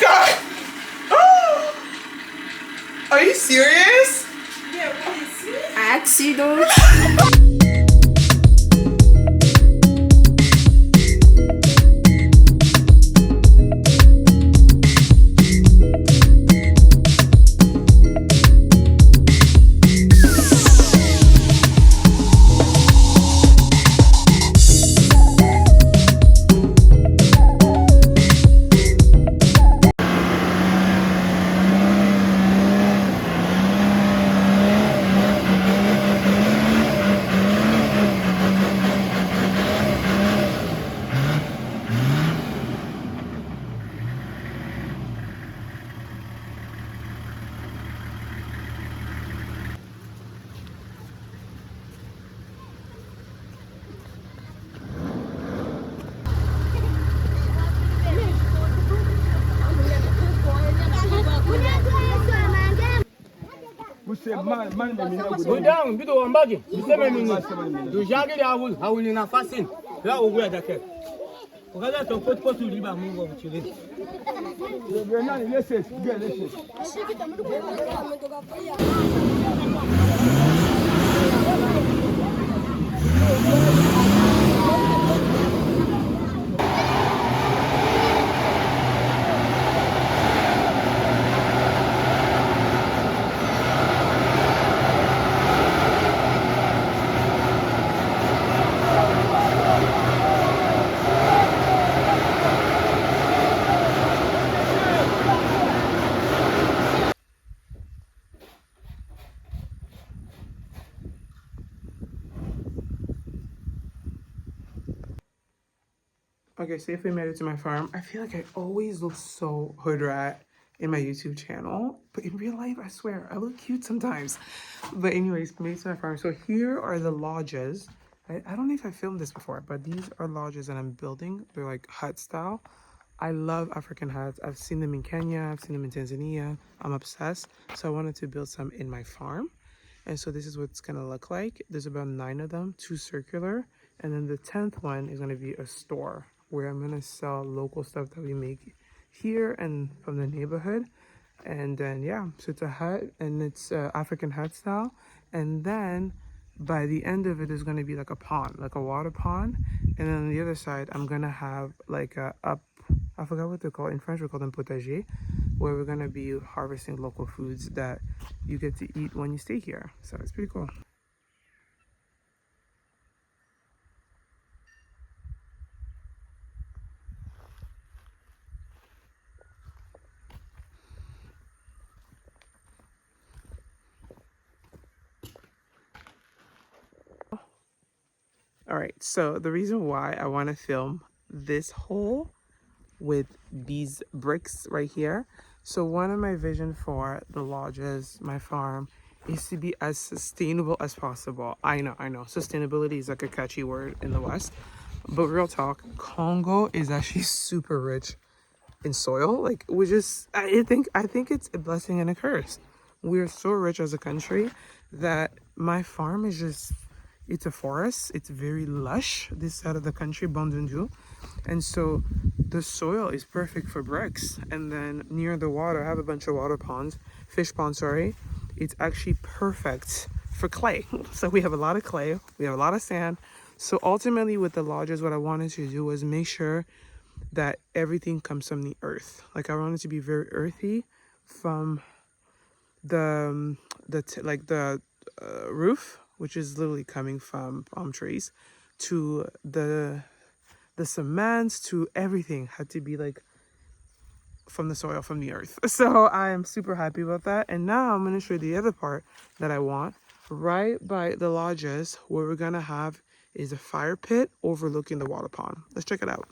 god! Are you serious? Yeah, what is it? Accident. Go down, bito wambagi. Biseme nini? Dujage ya hawuli na fasin. La uwe dake. Ukaza to pot liba mungu mchili. Okay, safely made it to my farm. I feel like I always look so hood rat in my YouTube channel, but in real life, I swear, I look cute sometimes. But anyways, made it to my farm. So here are the lodges. I don't know if I filmed this before, but these are lodges that I'm building. They're like hut style. I love African huts. I've seen them in Kenya, I've seen them in Tanzania. I'm obsessed. So I wanted to build some in my farm. And so this is what it's gonna look like. There's about 9 of them, 2 circular. And then the 10th one is gonna be a store where I'm gonna sell local stuff that we make here and from the neighborhood. And then yeah, so it's a hut and it's African hut style. And then by the end of it is gonna be like a pond, like a water pond. And then on the other side, I'm gonna have like I forgot what they're called. In French, we call them potager, where we're gonna be harvesting local foods that you get to eat when you stay here. So it's pretty cool. All right, so the reason why I want to film this hole with these bricks right here. So one of my vision for the lodges, my farm, is to be as sustainable as possible. I know, sustainability is like a catchy word in the West, but real talk, Congo is actually super rich in soil. Like I think it's a blessing and a curse. We're so rich as a country that my farm is just, it's a forest. It's very lush, this side of the country, Bandundu. And so the soil is perfect for bricks. And then near the water, I have a bunch of water ponds, fish ponds, sorry. It's actually perfect for clay. So we have a lot of clay, we have a lot of sand. So ultimately with the lodges, what I wanted to do was make sure that everything comes from the earth. Like I want it to be very earthy from the roof, which is literally coming from palm trees, to the cements, to everything had to be like from the soil, from the earth. So I am super happy about that. And now I'm going to show you the other part that I want. Right by the lodges, what we're going to have is a fire pit overlooking the water pond. Let's check it out.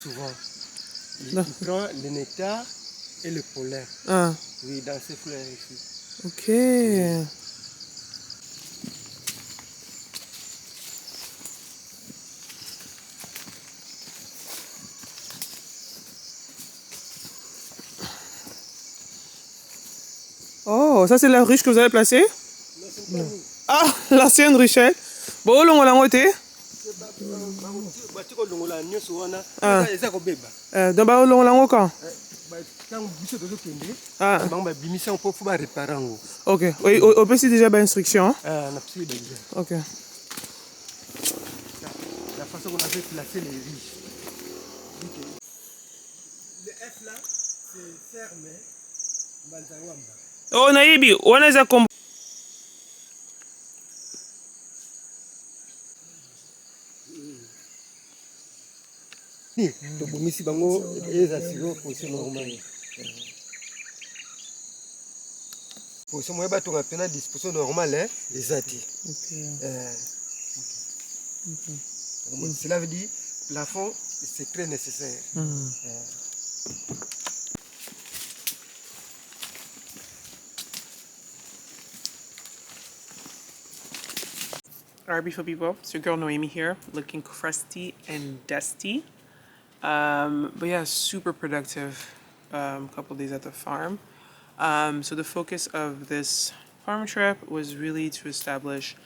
Souvent, Non. il prend le nectar et le pollen. Ah, Oui, dans ces fleurs ici. ok. Oh, ça c'est la ruche que vous avez placée? Non. Ah, l'ancienne ruchette. Bon, on l'a ngoté. Ah. Donc, on l'a ngoté quand? Ah. Ok. Oui, on peut aussi déjà instruction. Ok. La façon qu'on avait placé les riches. Le F là, c'est fermé. Oh, Naibi, on a comme. Tobomisi bango eza siro position normale. Position moya bato ngapena disposition normale ezati. Cela veut dire plafond c'est très nécessaire. Alright, beautiful people. It's your girl Noemi here, looking crusty and dusty. But yeah, super productive couple days at the farm. So the focus of this farm trip was really to establish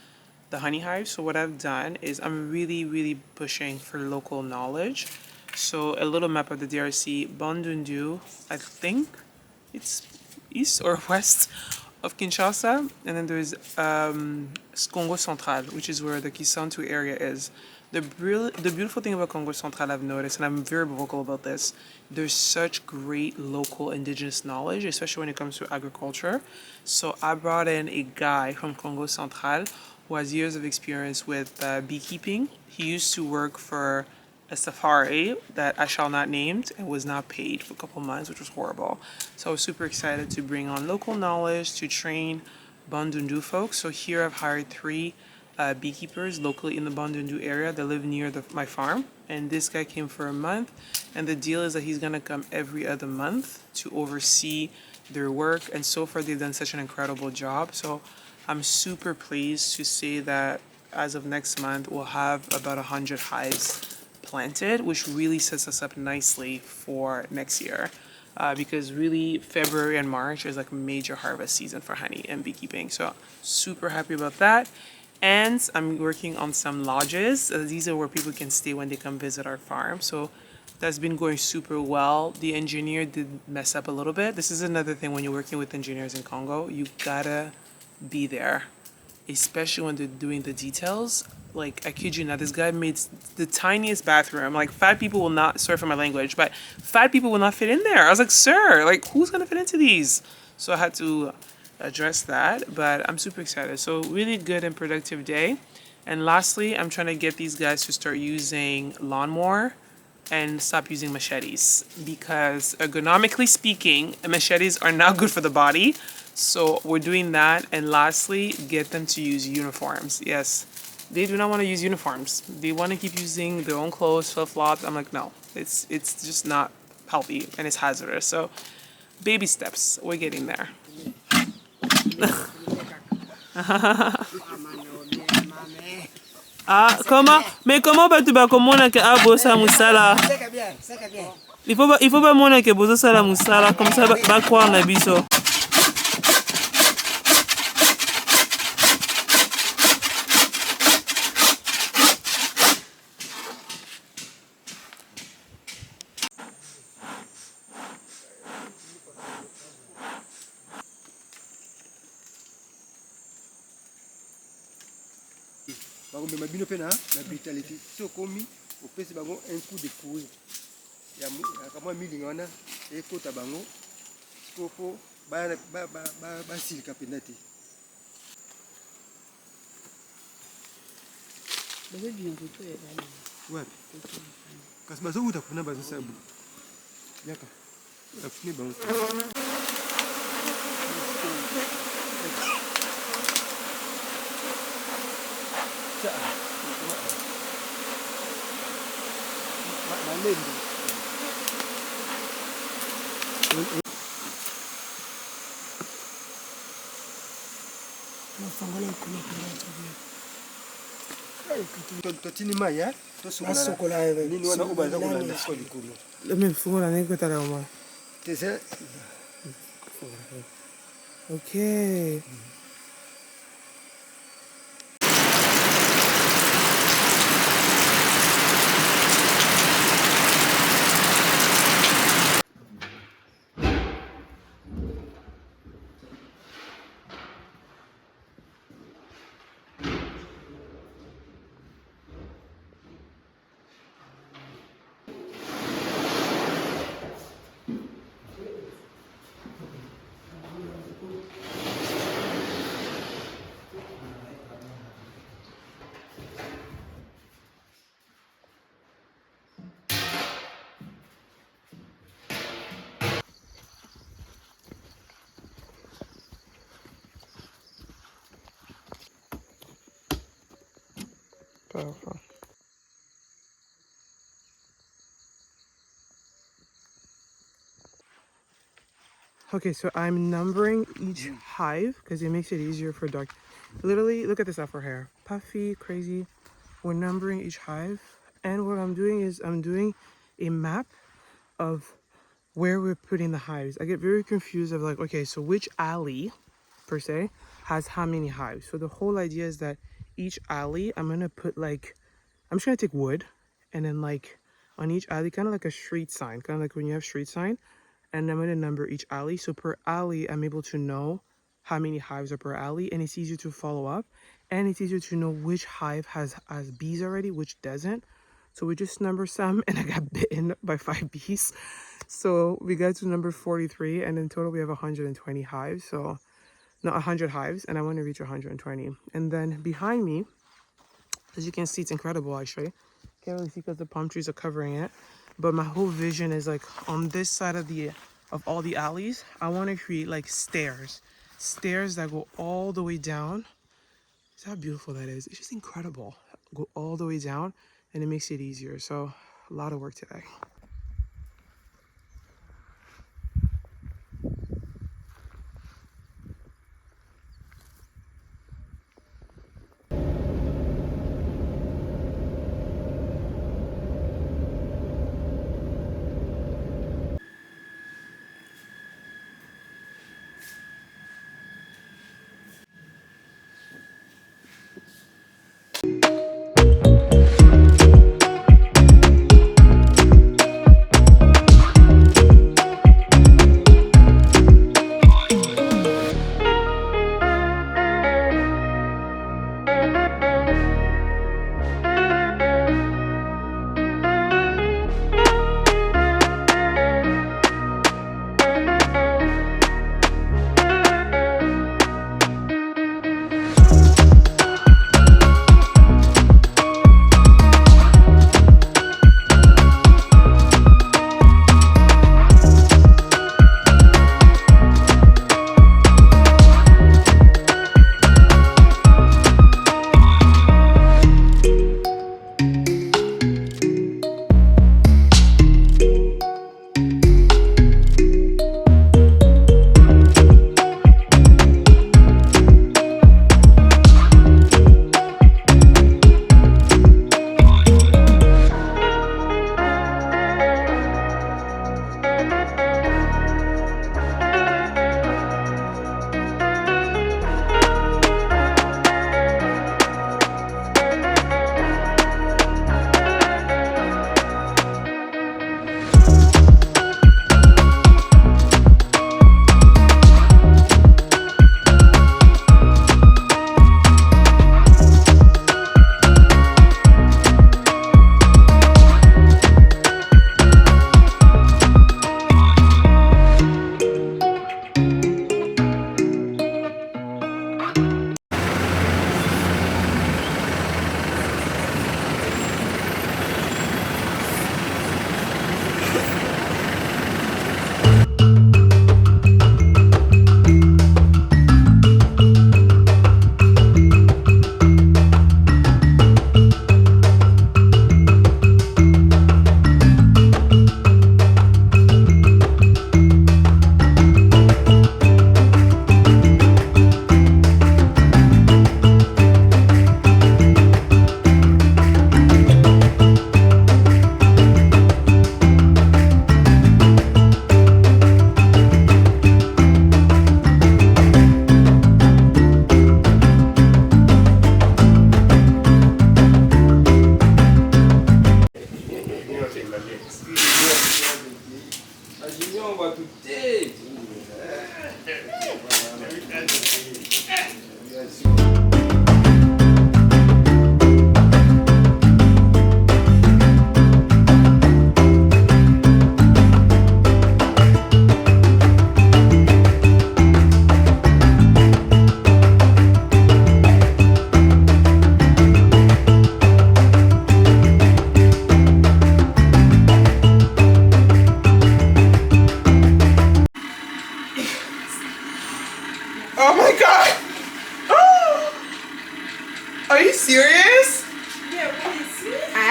the honey hive. So what I've done is I'm really pushing for local knowledge. So a little map of the DRC, Bandundu, I think it's east or west of Kinshasa, and then there's Congo Central, which is where the Kisantu area is. The beautiful thing about Congo Central I've noticed, and I'm very vocal about this, there's such great local indigenous knowledge, especially when it comes to agriculture. So I brought in a guy from Congo Central who has years of experience with beekeeping. He used to work for a safari that I shall not name and was not paid for a couple months, which was horrible. So I was super excited to bring on local knowledge to train Bandundu folks. So here I've hired 3 beekeepers locally in the Bandundu area that live near my farm. And this guy came for a month. And the deal is that he's going to come every other month to oversee their work. And so far, they've done such an incredible job. So I'm super pleased to say that as of next month, we'll have about 100 hives planted, which really sets us up nicely for next year. Because really February and March is like major harvest season for honey and beekeeping. So super happy about that. And I'm working on some lodges. These are where people can stay when they come visit our farm. So that's been going super well. The engineer did mess up a little bit. This is another thing when you're working with engineers in Congo, you gotta be there, especially when they're doing the details. Like, I kid you not, this guy made the tiniest bathroom. Like, fat people will not, sorry for my language, but fat people will not fit in there. I was like, sir, like, who's gonna fit into these? So I had to address that, but I'm super excited. So really good and productive day. And lastly, I'm trying to get these guys to start using lawnmower and stop using machetes, because ergonomically speaking, machetes are not good for the body. So we're doing that. And lastly, get them to use uniforms. Yes, they do not want to use uniforms. They want to keep using their own clothes, flip-flops. I'm like, no, it's just not healthy and it's hazardous. So baby steps, we're getting there. Ah, comment? Mais comment tu vas comment que abosa musala? Il faut pas montrer que bozo sala musala comme ça va croire na biso. Bakobema bino pe na brutalité. So komi opesi bango un coup de fouet. Ya kamwa milinga wana ekota bango. Sikopo ba silika penda te. Wapi? Kasi bazokuta kuna bazosabu. Yaka. Afune bango. Malende. totini mai Nasokola nini wana oyo baza kolanda siko likolo lemefungola nekotala oma. tese Okay. Powerful. Okay, so I'm numbering each hive because it makes it easier for dog. Literally, look at this afro hair. Puffy, crazy. We're numbering each hive. And what I'm doing is I'm doing a map of where we're putting the hives. I get very confused of like, okay, so which alley per se has how many hives? So the whole idea is that each alley, I'm gonna put like, I'm just gonna take wood and then like on each alley, kind of like a street sign, kind of like when you have street sign, and I'm gonna number each alley. So per alley, I'm able to know how many hives are per alley, and it's easier to follow up, and it's easier to know which hive has bees already, which doesn't. So we just number some, and I got bitten by 5 bees. So we got to number 43, and in total we have 120 hives. So not 100 hives, and I want to reach 120. And then behind me, as you can see, it's incredible actually. Can't really see because the palm trees are covering it. But my whole vision is like on this side of all the alleys, I want to create like stairs. Stairs that go all the way down. See how beautiful that is? It's just incredible. Go all the way down and it makes it easier. So a lot of work today.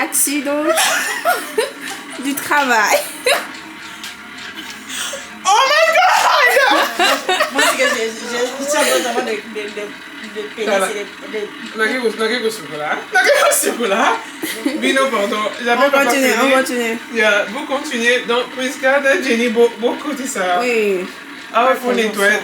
accident du travail. Oh my god! Moi, c'est que j'ai besoin de Bino, pardon. On continue. Yeah, vous continuez. Donc, Prisca, Jenny, beaucoup de ça. Oui. Ah, faut nettoyer.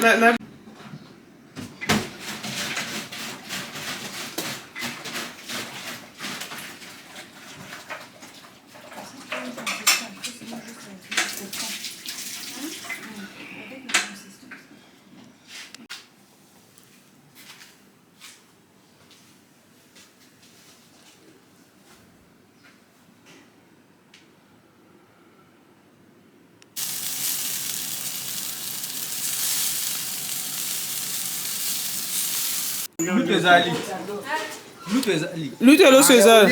L'utelo César.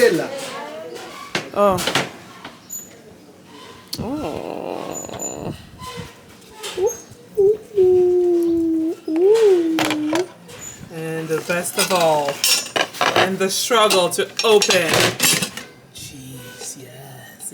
Oh. Oh. And the best of all, and the struggle to open. Jeez, yes.